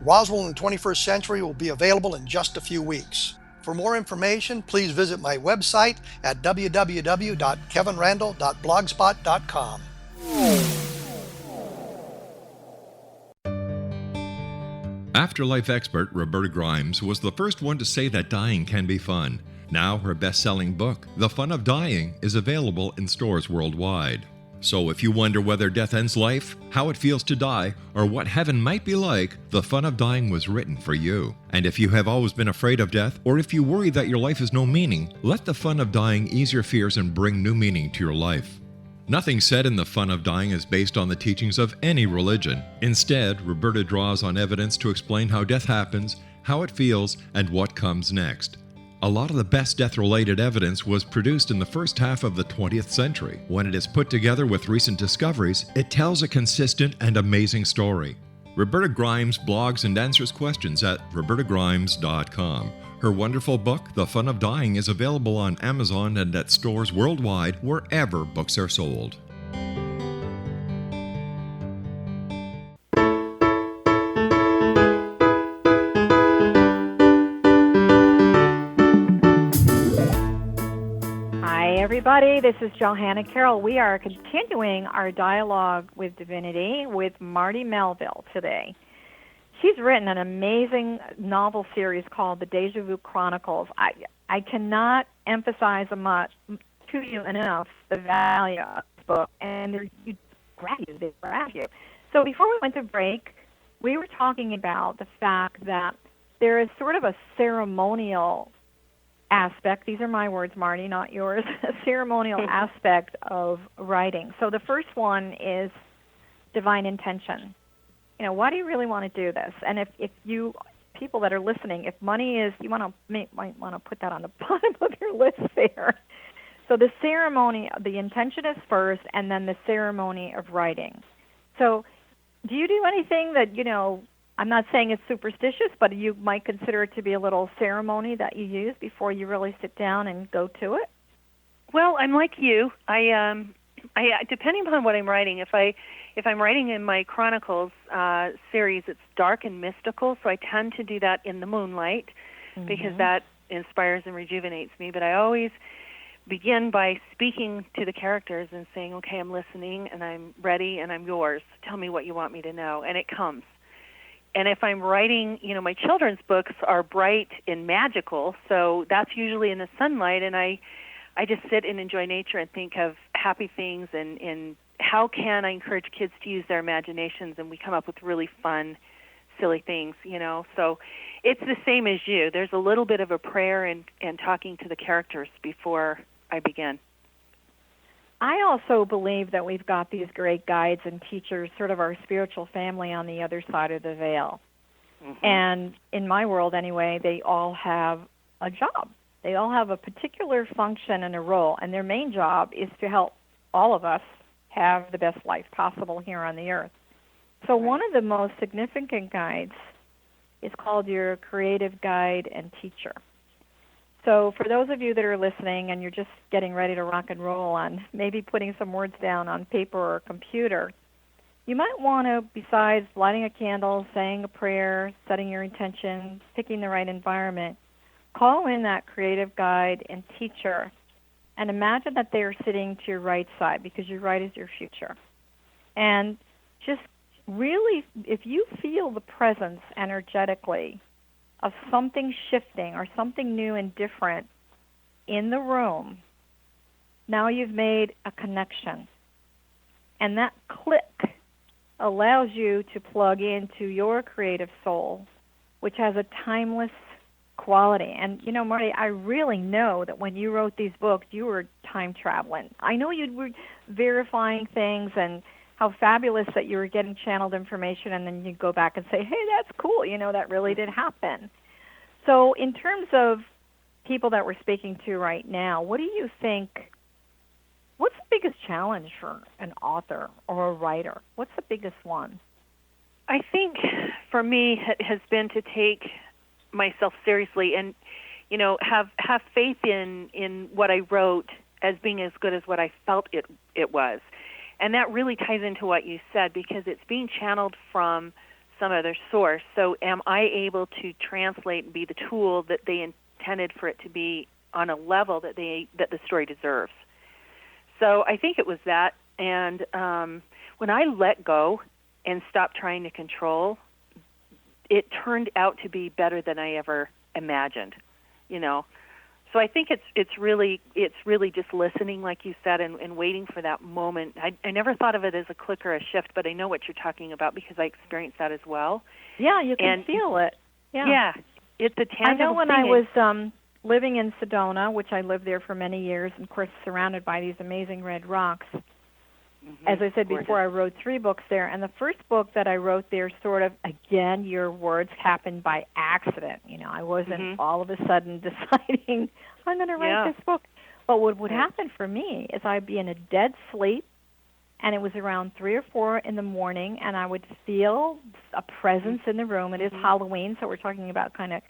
Roswell in the 21st century will be available in just a few weeks. For more information, please visit my website at www.kevinrandall.blogspot.com. Afterlife expert Roberta Grimes was the first one to say that dying can be fun. Now her best-selling book, The Fun of Dying, is available in stores worldwide. So if you wonder whether death ends life, how it feels to die, or what heaven might be like, The Fun of Dying was written for you. And if you have always been afraid of death, or if you worry that your life has no meaning, let The Fun of Dying ease your fears and bring new meaning to your life. Nothing said in The Fun of Dying is based on the teachings of any religion. Instead, Roberta draws on evidence to explain how death happens, how it feels, and what comes next. A lot of the best death-related evidence was produced in the first half of the 20th century. When it is put together with recent discoveries, it tells a consistent and amazing story. Roberta Grimes blogs and answers questions at robertagrimes.com. Her wonderful book, The Fun of Dying, is available on Amazon and at stores worldwide wherever books are sold. Hi, everybody. This is Johanna Carroll. We are continuing our dialogue with Divinity with Marti Melville today. She's written an amazing novel series called the Deja Chronicles. I cannot emphasize much to you enough the value of this book, and they grab you. So before we went to break, we were talking about the fact that there is sort of a ceremonial aspect. These are my words, Marty, not yours. A ceremonial aspect of writing. So the first one is divine intention. You know, why do you really want to do this? And if you people that are listening, if money is, you might want to put that on the bottom of your list there. So the ceremony, the intention is first, and then the ceremony of writing. So do you do anything that, I'm not saying it's superstitious, but you might consider it to be a little ceremony that you use before you really sit down and go to it? Well, I'm like you. I depending upon what I'm writing, if I'm writing in my Chronicles series, it's dark and mystical, so I tend to do that in the moonlight because that inspires and rejuvenates me. But I always begin by speaking to the characters and saying, okay, I'm listening and I'm ready and I'm yours. Tell me what you want me to know. And it comes. And if I'm writing, my children's books are bright and magical, so that's usually in the sunlight, and I just sit and enjoy nature and think of happy things and how can I encourage kids to use their imaginations, and we come up with really fun, silly things, So it's the same as you. There's a little bit of a prayer and talking to the characters before I begin. I also believe that we've got these great guides and teachers, sort of our spiritual family on the other side of the veil. And in my world anyway, they all have a job. They all have a particular function and a role, and their main job is to help all of us have the best life possible here on the earth. So one of the most significant guides is called your creative guide and teacher. So for those of you that are listening and you're just getting ready to rock and roll on maybe putting some words down on paper or a computer, you might want to, besides lighting a candle, saying a prayer, setting your intention, picking the right environment, call in that creative guide and teacher and imagine that they are sitting to your right side because your right is your future. And just really, if you feel the presence energetically of something shifting or something new and different in the room, now you've made a connection. And that click allows you to plug into your creative soul, which has a timeless quality. And, Marty, I really know that when you wrote these books, you were time traveling. I know you were verifying things and how fabulous that you were getting channeled information, and then you go back and say, hey, that's cool, that really did happen. So in terms of people that we're speaking to right now, what do you think, what's the biggest challenge for an author or a writer? What's the biggest one? I think for me it has been to take myself seriously and, have faith in what I wrote as being as good as what I felt it was. And that really ties into what you said because it's being channeled from some other source. So am I able to translate and be the tool that they intended for it to be on a level that the story deserves? So I think it was that. And when I let go and stopped trying to control, it turned out to be better than I ever imagined, So I think it's really just listening, like you said, and waiting for that moment. I never thought of it as a click or a shift, but I know what you're talking about because I experienced that as well. Yeah, you can feel it. Yeah, it's a tangible I know when thing. I was living in Sedona, which I lived there for many years, and of course surrounded by these amazing red rocks. As I said before, I wrote 3 books there, and the first book that I wrote there sort of, again, your words, happened by accident. I wasn't all of a sudden deciding, I'm going to write this book. But what would happen for me is I'd be in a dead sleep, and it was around 3 or 4 in the morning, and I would feel a presence in the room. It is Halloween, so we're talking about kind of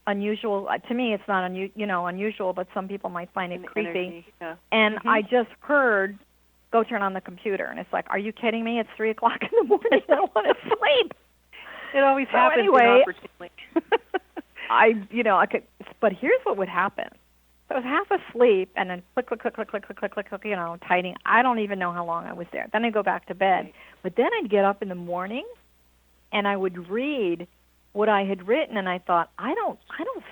unusual. To me, it's not unusual, but some people might find it creepy. Energy, And I just heard, go turn on the computer. And it's like, are you kidding me? It's 3 o'clock in the morning. I don't want to sleep. It always happens. Anyway, I could, but here's what would happen. So I was half asleep and then click, typing. I don't even know how long I was there. Then I'd go back to bed. But then I'd get up in the morning and I would read what I had written, and I thought, I don't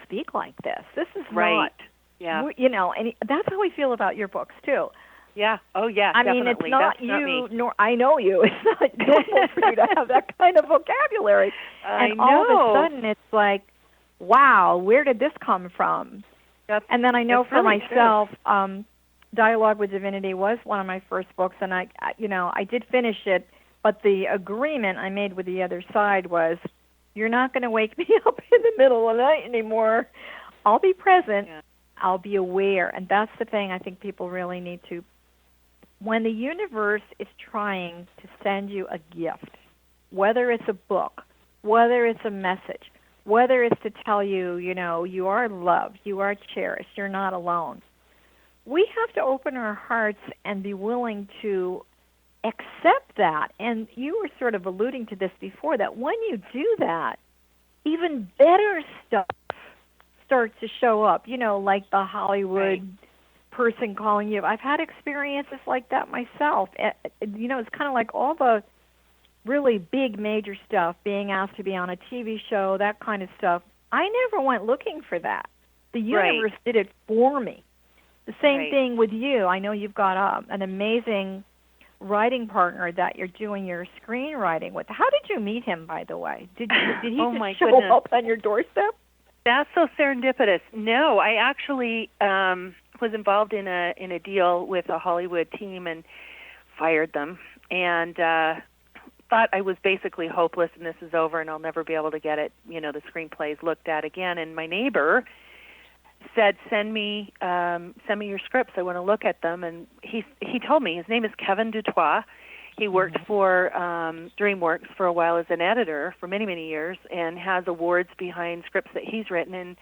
speak like this. This is not, and that's how we feel about your books too. Yeah. Oh, yeah. I mean, it's not you, nor I know you. It's not normal for you to have that kind of vocabulary. And all of a sudden, it's like, wow, where did this come from? And then I know for really myself, Dialogue with Divinity was one of my first books, and I did finish it. But the agreement I made with the other side was, you're not going to wake me up in the middle of the night anymore. I'll be present. Yeah. I'll be aware. And that's the thing I think people really need to. When the universe is trying to send you a gift, whether it's a book, whether it's a message, whether it's to tell you, you are loved, you are cherished, you're not alone. We have to open our hearts and be willing to accept that. And you were sort of alluding to this before, that when you do that, even better stuff starts to show up, like the Hollywood person calling you. I've had experiences like that myself. It's kind of like all the really big major stuff, being asked to be on a TV show, that kind of stuff. I never went looking for that. The universe did it for me. The same thing with you. I know you've got an amazing writing partner that you're doing your screenwriting with. How did you meet him, by the way? Did he just show up on your doorstep? That's so serendipitous. No, I actually was involved in a deal with a Hollywood team and fired them, and thought I was basically hopeless and this is over and I'll never be able to get it, the screenplays looked at again. And my neighbor said, send me your scripts. I want to look at them. And he told me, his name is Kevin Dutoit. He worked for DreamWorks for a while as an editor for many, many years and has awards behind scripts that he's written. And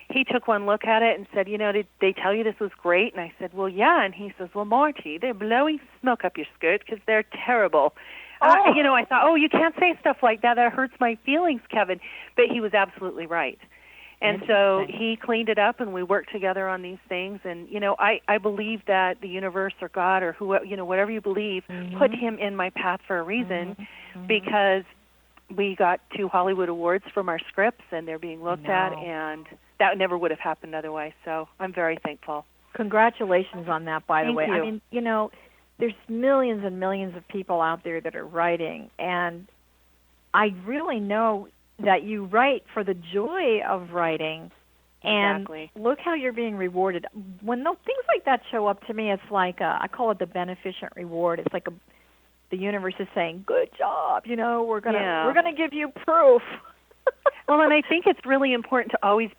he took one look at it and said, did they tell you this was great? And I said, well, yeah. And he says, well, Marti, they're blowing smoke up your skirt because they're terrible. I thought, you can't say stuff like that. That hurts my feelings, Kevin. But he was absolutely right. And so he cleaned it up, and we worked together on these things. And, I believe that the universe or God or whatever you believe, put him in my path for a reason because we got 2 Hollywood awards from our scripts, and they're being looked at, and that never would have happened otherwise. So I'm very thankful. Congratulations on that, by the way. Thank you. I mean, there's millions and millions of people out there that are writing, and I really know that you write for the joy of writing, and look how you're being rewarded. When things like that show up to me, it's like I call it the beneficent reward. It's like the universe is saying, "Good job, we're gonna give you proof." Well, and I think it's really important to always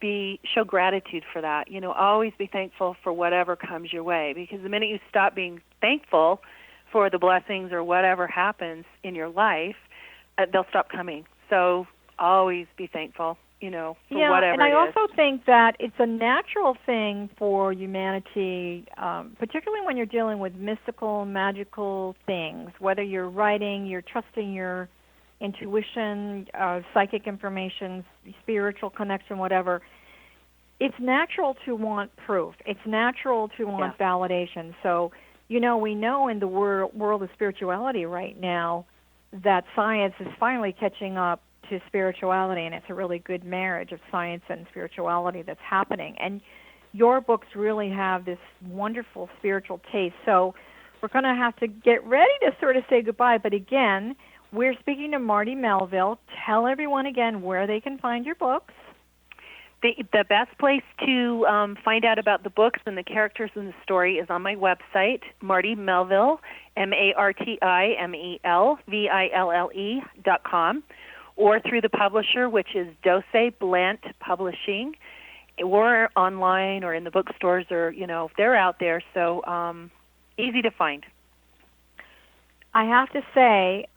show gratitude for that. Always be thankful for whatever comes your way, because the minute you stop being thankful for the blessings or whatever happens in your life, they'll stop coming. So always be thankful, for whatever and I also think that it's a natural thing for humanity, particularly when you're dealing with mystical, magical things, whether you're writing, you're trusting your intuition, psychic information, spiritual connection, whatever. It's natural to want proof. It's natural to want validation. So, we know in the world of spirituality right now that science is finally catching up to spirituality, and it's a really good marriage of science and spirituality that's happening. And your books really have this wonderful spiritual taste. So we're going to have to get ready to sort of say goodbye. But again, we're speaking to Marti Melville. Tell everyone again where they can find your books. The best place to find out about the books and the characters in the story is on my website, Marti Melville, MartiMelville.com, or through the publisher, which is Dose Blant Publishing, or online or in the bookstores, or, they're out there, so easy to find. I have to say,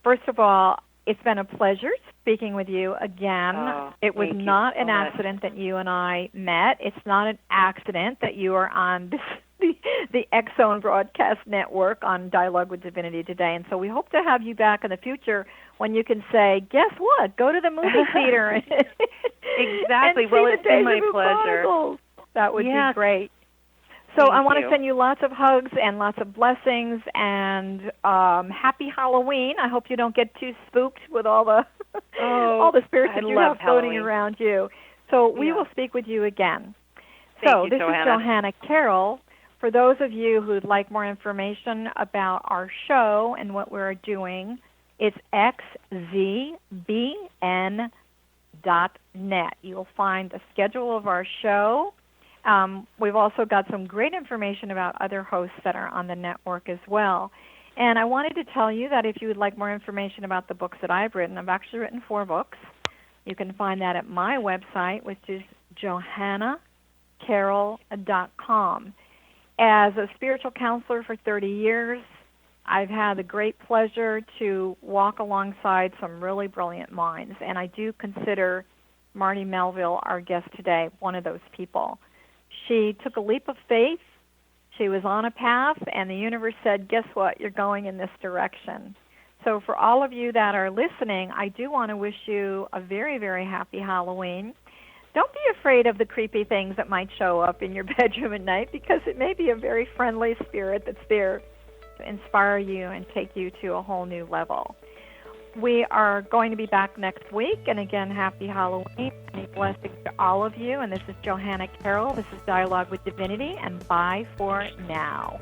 first of all, it's been a pleasure speaking with you again. It was not an accident that you and I met. It's not an accident that you are on the X-Zone Broadcast Network on Dialogue with Divinity today. And so we hope to have you back in the future when you can say, guess what, go to the movie theater. Exactly. And well, see it's the been my Deja pleasure. Chronicles. That would be great. So I want to send you lots of hugs and lots of blessings, and happy Halloween. I hope you don't get too spooked with all the all the spirits that you have floating around you. So we will speak with you again. Thank you, this is Johanna Carroll. For those of you who'd like more information about our show and what we're doing, it's xzbn.net. You'll find the schedule of our show. We've also got some great information about other hosts that are on the network as well. And I wanted to tell you that if you would like more information about the books that I've written, I've actually written 4 books. You can find that at my website, which is johannacarroll.com. As a spiritual counselor for 30 years, I've had the great pleasure to walk alongside some really brilliant minds, and I do consider Marti Melville, our guest today, one of those people. She took a leap of faith. She was on a path, and the universe said, guess what? You're going in this direction. So for all of you that are listening, I do want to wish you a very, very happy Halloween. Don't be afraid of the creepy things that might show up in your bedroom at night, because it may be a very friendly spirit that's there to inspire you and take you to a whole new level. We are going to be back next week, and again, happy Halloween. Many blessings to all of you, and this is Johanna Carroll. This is Dialogue with Divinity, and bye for now.